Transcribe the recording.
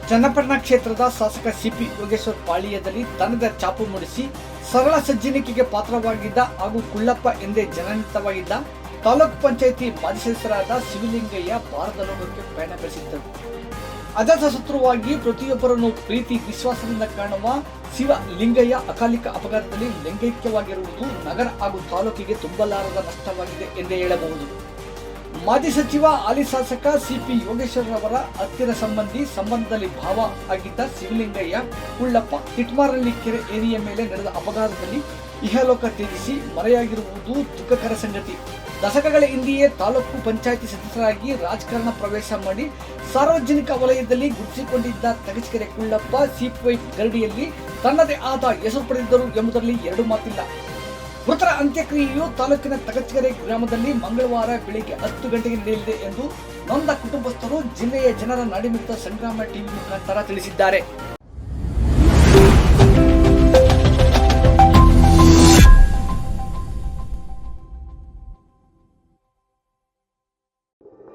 ಚನ್ನಪಟ್ಟಣ ಕ್ಷೇತ್ರದ ಶಾಸಕ ಸಿಪಿ ಯೋಗೇಶ್ವರ್ ಪಾಳ್ಯದಲ್ಲಿ ದನದ ಚಾಪು ಮೂಡಿಸಿ ಸರಳ ಸಜ್ಜನಿಕೆಗೆ ಪಾತ್ರವಾಗಿದ್ದ ಹಾಗೂ ಕುಳ್ಳಪ್ಪ ಎಂದೇ ಜನನಿತವಾಗಿದ್ದ ತಾಲೂಕು ಪಂಚಾಯಿತಿ ಮಾಜಿ ಸದಸ್ಯರಾದ ಶಿವಲಿಂಗಯ್ಯ ಭಾರತ ಲೋಕಕ್ಕೆ ಪಯಣ ಬೆಳೆಸಿದ್ದರು. ಅಜಾತಶತ್ರುವಾಗಿ ಪ್ರತಿಯೊಬ್ಬರನ್ನು ಪ್ರೀತಿ ವಿಶ್ವಾಸದಿಂದ ಕಾಣುವ ಶಿವಲಿಂಗಯ್ಯ ಅಕಾಲಿಕ ಅಪಘಾತದಲ್ಲಿ ಲಿಂಗೈಕ್ಯವಾಗಿರುವುದು ನಗರ ಹಾಗೂ ತಾಲೂಕಿಗೆ ತುಂಬಲಾರದ ನಷ್ಟವಾಗಿದೆ ಎಂದೇ ಹೇಳಬಹುದು. ಮಾಜಿ ಸಚಿವ ಹಾಲಿ ಶಾಸಕ ಸಿಪಿ ಯೋಗೇಶ್ವರ್ ಅವರ ಹತ್ತಿರ ಸಂಬಂಧದಲ್ಲಿ ಭಾವ ಆಗಿದ್ದ ಶಿವಲಿಂಗಯ್ಯ ಕುಳ್ಳಪ್ಪ ತಿಟ್ಮಾರಳ್ಳಿ ಕೆರೆ ಏರಿಯ ಮೇಲೆ ನಡೆದ ಅಪಘಾತದಲ್ಲಿ ಇಹಲೋಕ ತ್ಯಜಿಸಿ ಮರೆಯಾಗಿರುವುದು ದುಃಖಕರ ಸಂಗತಿ. ದಶಕಗಳ ಹಿಂದೆಯೇ ತಾಲೂಕು ಪಂಚಾಯಿತಿ ಸದಸ್ಯರಾಗಿ ರಾಜಕಾರಣ ಪ್ರವೇಶ ಮಾಡಿ ಸಾರ್ವಜನಿಕ ವಲಯದಲ್ಲಿ ಗುರುತಿಸಿಕೊಂಡಿದ್ದ ತಗಚಕೆರೆ ಕುಳ್ಳಪ್ಪ ಸಿಪಿಐ ಗರಡಿಯಲ್ಲಿ ತನ್ನದೇ ಆದ ಹೆಸರು ಪಡೆದಿದ್ದರು ಎಂಬುದರಲ್ಲಿ ಎರಡು ಮಾತಿಲ್ಲ. ಮೃತರ ಅಂತ್ಯಕ್ರಿಯೆಯು ತಾಲೂಕಿನ ತಗಚಕೆರೆ ಗ್ರಾಮದಲ್ಲಿ ಮಂಗಳವಾರ ಬೆಳಿಗ್ಗೆ 10 ಗಂಟೆಗೆ ನಡೆಯಲಿದೆ ಎಂದು ನೊಂದ ಕುಟುಂಬಸ್ಥರು ಜಿಲ್ಲೆಯ ಜನರ ನಾಡಿಮಿಡಿತ ಸಂಗ್ರಾಮ ಟಿವಿ ಮುಖಾಂತರ ತಿಳಿಸಿದ್ದಾರೆ.